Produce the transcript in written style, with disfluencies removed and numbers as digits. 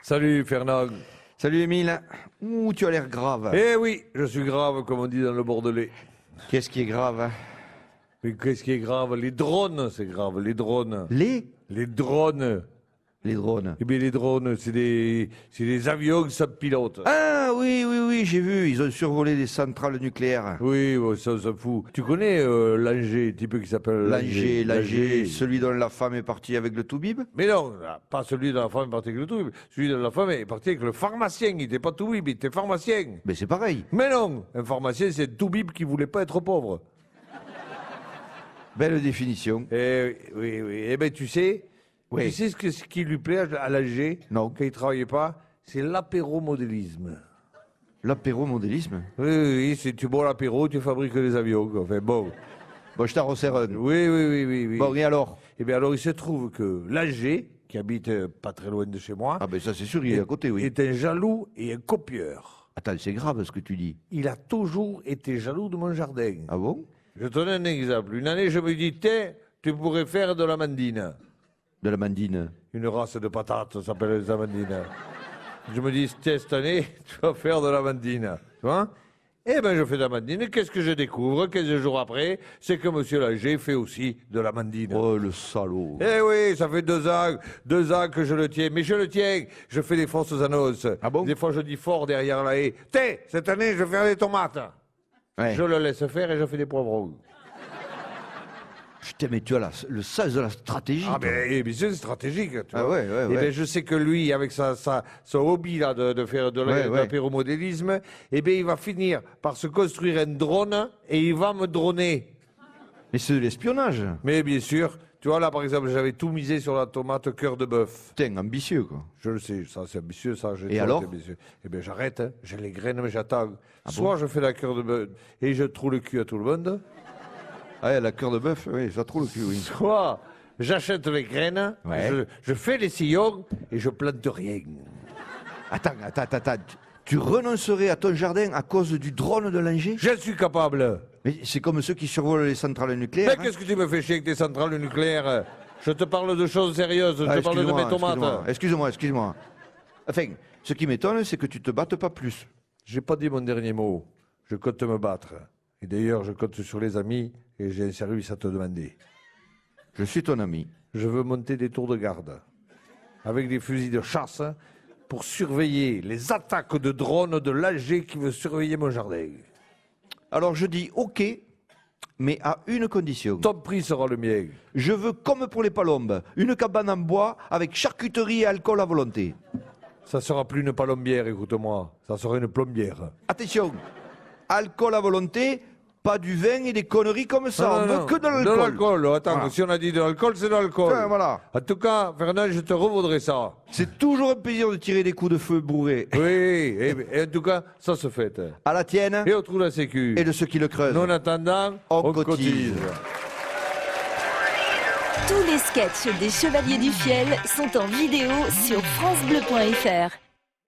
Salut Fernand. Salut Émile. Ouh, tu as l'air grave. Eh oui, je suis grave, comme on dit dans le Bordelais. Qu'est-ce qui est grave? Mais qu'est-ce qui est grave? Les drones, c'est grave, les drones. Les drones. Les drones. Eh bien, les drones, c'est des avions sans pilote. Ah oui, j'ai vu. Ils ont survolé des centrales nucléaires. Oui, bon, ça, on s'en fout. Tu connais Langer, type qui s'appelle Langer, celui dont la femme est partie avec le toubib? Mais non, pas celui de la femme est parti avec le toubib. Celui de la femme est parti avec le pharmacien. Il n'était pas toubib, il était pharmacien. Mais c'est pareil. Mais non, un pharmacien, c'est un toubib qui voulait pas être pauvre. Belle définition. Eh oui. Eh bien, tu sais... Oui. Tu sais ce qui lui plaît à Langer, Non. quand il ne travaillait pas, c'est l'apéromodélisme. L'apéromodélisme? Oui, c'est tu bois l'apéro, tu fabriques des avions. Quoi. Enfin, bon. Bon, je t'en resserre un. Oui. Bon, et alors? Eh bien, alors, il se trouve que Langer, qui habite pas très loin de chez moi, Ah ben ça c'est sûr, il est à côté, oui. est un jaloux et un copieur. Attends, c'est grave ce que tu dis. Il a toujours été jaloux de mon jardin. Ah bon? Je te donne un exemple. Une année, je me dis, tiens, tu pourrais faire de l'amandine. De la mandine. Une race de patates, ça s'appelle les amandines. Je me dis, tiens, cette année, tu vas faire de l'amandine. Tu vois? Eh bien, je fais de l'amandine. Qu'est-ce que je découvre 15 jours après? C'est que M. Langer fait aussi de l'amandine. Oh, le salaud. Eh oui, ça fait 2 ans que je le tiens. Mais je le tiens. Je fais des fausses annonces. Ah bon? Des fois, je dis fort derrière la haie. Tiens, cette année, je vais faire des tomates. Ouais. Je le laisse faire et je fais des poivrons. Putain, mais tu as le sens de la stratégie. Ah, toi. ben, bien sûr, c'est stratégique. Tu Ah vois. ouais. Eh ben, je sais que lui, avec son hobby là, de faire de l'apéromodélisme, eh ben, il va finir par se construire un drone et il va me droner. Mais c'est de l'espionnage. Mais bien sûr, tu vois, là, par exemple, j'avais tout misé sur la tomate cœur de bœuf. Putain, ambitieux, quoi. Je le sais, ça, c'est ambitieux, ça. Et alors? Eh bien, j'arrête, hein. J'ai les graines, mais j'attends. Ah Soit je fais la cœur de bœuf et je trouve le cul à tout le monde, Ah, ouais, la cœur de bœuf, oui, ça trouve le cul, oui. soit j'achète les graines, Ouais. je fais les sillons et je plante rien. Attends. Tu renoncerais à ton jardin à cause du drone de Langer? Je suis capable. Mais c'est comme ceux qui survolent les centrales nucléaires. Mais qu'est-ce que tu me fais chier avec tes centrales nucléaires? Je te parle de choses sérieuses, je Ah, te parle de mes tomates. Excuse-moi. Enfin, ce qui m'étonne, c'est que tu te battes pas plus. J'ai pas dit mon dernier mot. Je compte me battre. Et d'ailleurs, je compte sur les amis et j'ai un service à te demander. Je suis ton ami. Je veux monter des tours de garde avec des fusils de chasse pour surveiller les attaques de drones de Langer qui veut surveiller mon jardin. Alors je dis OK, mais à une condition. Ton prix sera le mien. Je veux, comme pour les palombes, une cabane en bois avec charcuterie et alcool à volonté. Ça sera plus une palombière, écoute-moi. Ça sera une plombière. Attention, alcool à volonté, pas du vin et des conneries comme ça. On veut que de l'alcool. De l'alcool. Attends, Voilà. si on a dit de l'alcool, c'est de l'alcool. Enfin, voilà. En tout cas, Fernand, je te revaudrai ça. C'est toujours un plaisir de tirer des coups de feu bourrés. Oui, et en tout cas, ça se fait. À la tienne Et on trouve la sécu. et de ceux qui le creusent. Nous, en attendant, On on cotise. Tous les sketchs des Chevaliers du Fiel sont en vidéo sur francebleu.fr.